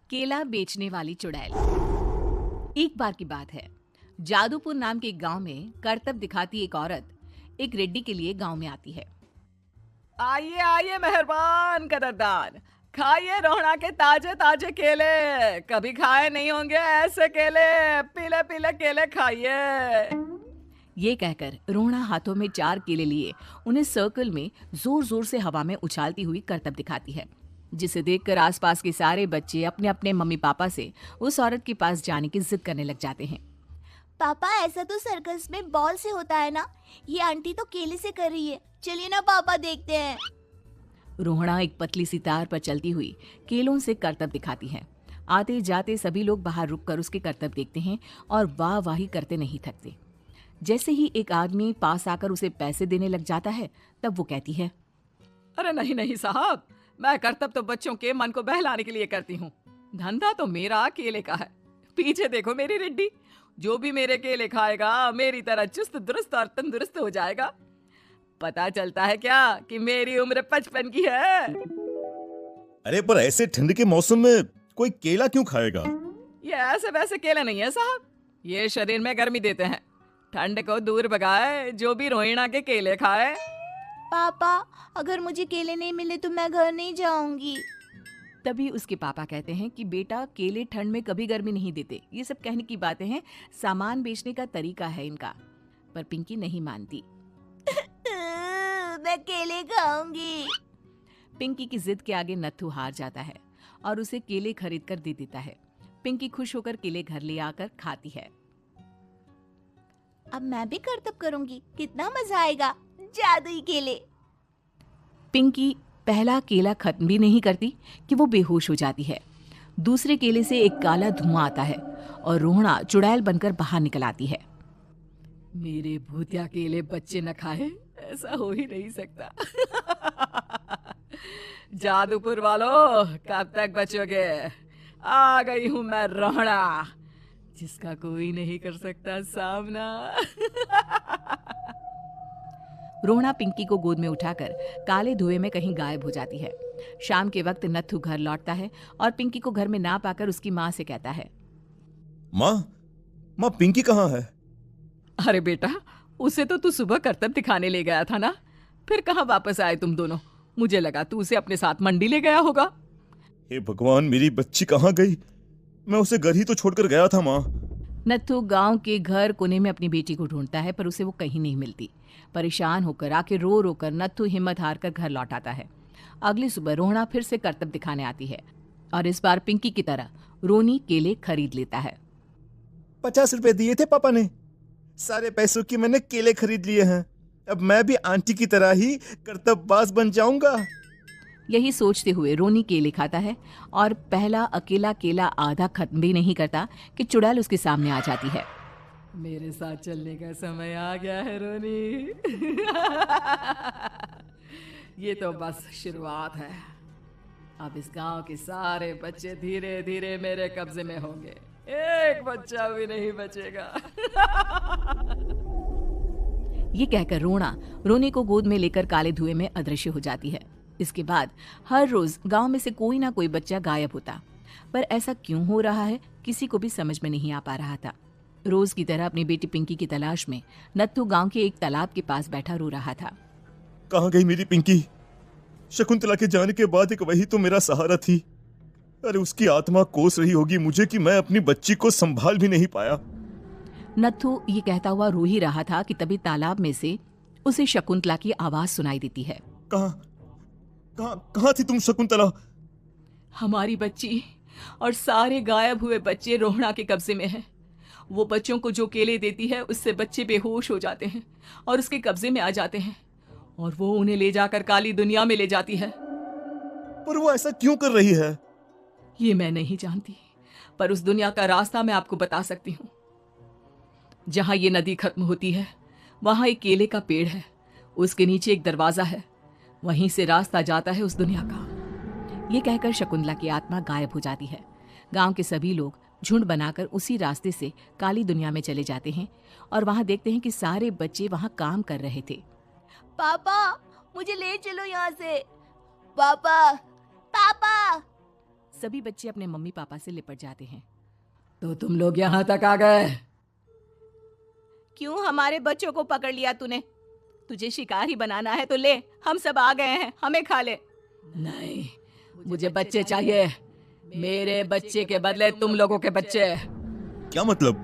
केला बेचने वाली चुड़ैल। एक बार की बात है, जादूपुर नाम के एक गांव में करतब दिखाती एक औरत एक रेड्डी के लिए गांव में आती है। आइए आइए मेहरबान कदरदान, खाइए रोहना के ताजे ताजे केले। कभी खाए नहीं होंगे ऐसे केले। पीले पीले केले खाइए। ये कहकर रोहना हाथों में 4 केले लिए उन्हें सर्कल में जोर जोर से हवा में उछालती हुई करतब दिखाती है, जिसे देखकर आसपास के सारे बच्चे अपने अपने मम्मी पापा से उस औरत के पास जाने की जिद करने लग जाते हैं। पापा, ऐसा तो सर्कस में बॉल से होता है ना। ये आंटी तो केले से कर रही है। चलिए ना पापा, देखते हैं। रोहना एक पतली सी तार पर चलती हुई केलों से करतब दिखाती है। आते जाते सभी लोग बाहर रुककर उसके करतब देखते हैं और वाह वाही करते नहीं थकते। जैसे ही एक आदमी पास आकर उसे पैसे देने लग जाता है, तब वो कहती है, अरे नहीं नहीं साहब, मैं करतब तो बच्चों के मन को बहलाने के लिए करती हूँ। धंधा तो मेरा केले का है। पीछे देखो मेरी रिड्डी, जो भी मेरे केले खाएगा मेरी तरह चुस्त दुरुस्त और तंदुरुस्त हो जाएगा। पता चलता है क्या कि मेरी उम्र 55 की है। अरे पर ऐसे ठंड के मौसम में कोई केला क्यों खाएगा? ये ऐसे वैसे केले नहीं है साहब, ये शरीर में गर्मी देते हैं। ठंड को दूर भगाए जो भी रोहिणा के केले खाए। पापा, अगर मुझे केले नहीं मिले तो मैं घर नहीं जाऊंगी। तभी उसके पापा कहते हैं कि बेटा, केले ठंड में कभी गर्मी नहीं देते। ये सब कहने की बातें हैं, सामान बेचने का तरीका है इनका। पर पिंकी नहीं मानती। मैं केले खाऊंगी। पिंकी की जिद के आगे नत्थू हार जाता है और उसे केले खरीद कर दे देता है। पिंकी खुश होकर केले घर ले आकर खाती है। अब मैं भी करतब करूंगी, कितना मजा आएगा। जादुई केले। पिंकी पहला केला खत्म भी नहीं करती कि वो बेहोश हो जाती है। दूसरे केले से एक काला धुआं आता है और रोहना चुड़ैल बनकर बाहर निकल आती है। मेरे भूतिया केले बच्चे न खाए, ऐसा हो ही नहीं सकता। जादूपुर वालों, कब तक बचोगे? आ गई हूं मैं रोहना, जिसका कोई नहीं कर सकता सामना। रोहना पिंकी को गोद में उठाकर काले धुएं में कहीं गायब हो जाती है। शाम के वक्त नत्थू घर लौटता है और पिंकी को घर में ना पाकर उसकी माँ से कहता है, माँ पिंकी कहाँ है? अरे बेटा, उसे तो तू सुबह करतब दिखाने ले गया था ना, फिर कहाँ वापस आए तुम दोनों? मुझे लगा तू उसे अपने साथ मंडी ले गया होगा। हे भगवान, मेरी बच्ची कहाँ गई? मैं उसे घर ही तो छोड़कर गया था माँ। नत्थू गांव के घर कोने में अपनी बेटी को ढूंढता है, पर उसे वो कहीं नहीं मिलती। परेशान होकर आके रो रो कर नत्थू हिम्मत हार कर घर लौट आता है। अगली सुबह रोहना फिर से करतब दिखाने आती है और इस बार पिंकी की तरह रोनी केले खरीद लेता है। 50 रुपए दिए थे पापा ने, सारे पैसों की मैंने केले खरीद लिए हैं। अब मैं भी आंटी की तरह ही करतबबाज बन जाऊंगा। यही सोचते हुए रोनी केले खाता है और पहला अकेला केला आधा खत्म भी नहीं करता कि चुड़ैल उसके सामने आ जाती है। मेरे साथ चलने का समय आ गया है रोनी। ये तो बस शुरुआत है। अब इस गांव के सारे बच्चे धीरे धीरे मेरे कब्जे में होंगे। एक बच्चा भी नहीं बचेगा। ये कहकर रोनी को गोद में लेकर काले धुएं में अदृश्य हो जाती है। इसके बाद हर रोज गांव में से कोई ना कोई बच्चा गायब होता, पर ऐसा क्यों हो रहा है किसी को भी समझ में नहीं आ पा रहा था। रोज की तरह अपनी बेटी पिंकी की तलाश में नत्थू गांव के एक तालाब के पास बैठा रो रहा था। कहाँ गई मेरी पिंकी? शकुंतला के जाने के बाद एक वही तो मेरा सहारा थी। अरे उसकी आत्मा कोस रही होगी मुझे कि मैं अपनी बच्ची को संभाल भी नहीं पाया। नत्थू ये कहता हुआ रो ही रहा था कि तभी तालाब में से उसे शकुंतला की आवाज सुनाई देती है। कहाँ थी तुम शकुंतला? हमारी बच्ची और सारे गायब हुए बच्चे रोहना के कब्जे में हैं। वो बच्चों को जो केले देती है उससे बच्चे बेहोश हो जाते हैं और उसके कब्जे में आ जाते हैं और वो उन्हें ले जाकर काली दुनिया में ले जाती है। पर वो ऐसा क्यों कर रही है? ये मैं नहीं जानती, पर उस दुनिया का रास्ता मैं आपको बता सकती हूँ। जहां ये नदी खत्म होती है वहां एक केले का पेड़ है, उसके नीचे एक दरवाजा है, वहीं से रास्ता जाता है उस दुनिया का। ये कहकर शकुंतला की आत्मा गायब हो जाती है। गांव के सभी लोग झुंड बनाकर उसी रास्ते से काली दुनिया में चले जाते हैं और वहां देखते हैं कि सारे बच्चे वहां काम कर रहे थे। पापा, मुझे ले चलो यहाँ से। पापा, पापा। सभी बच्चे अपने मम्मी पापा से लिपट जाते हैं। तो तुम लोग यहाँ तक आ गए? क्यों हमारे बच्चों को पकड़ लिया तूने? तुझे शिकार ही बनाना है तो ले, हम सब आ गए हैं, हमें खा ले। नहीं, मुझे बच्चे चाहिए। मेरे बच्चे के बदले तुम लोगों के बच्चे। क्या मतलब?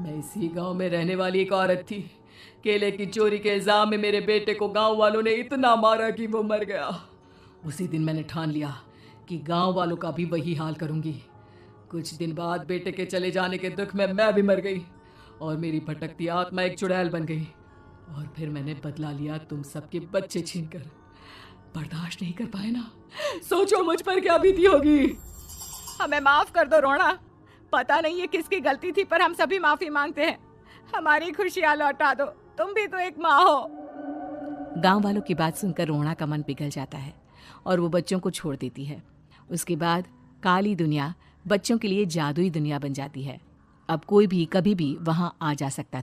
मैं इसी गांव में रहने वाली एक औरत थी। केले की चोरी के इल्जाम में मेरे बेटे को गांव वालों ने इतना मारा कि वो मर गया। उसी दिन मैंने ठान लिया कि गांव वालों का भी वही हाल करूंगी। कुछ दिन बाद बेटे के चले जाने के दुख में मैं भी मर गई और मेरी भटकती आत्मा एक चुड़ैल बन गई। और फिर मैंने बदला लिया तुम सबके बच्चे छीनकर। बर्दाश्त नहीं कर पाए ना? सोचो मुझ पर क्या बीती होगी। हमें माफ कर दो रोना। पता नहीं ये किसकी गलती थी, पर हम सभी माफी मांगते हैं। हमारी खुशियां लौटा दो, तुम भी तो एक माँ हो। गांव वालों की बात सुनकर रोना का मन पिघल जाता है और वो बच्चों को छोड़ देती है। उसके बाद काली दुनिया बच्चों के लिए जादुई दुनिया बन जाती है। अब कोई भी कभी भी वहां आ जा सकता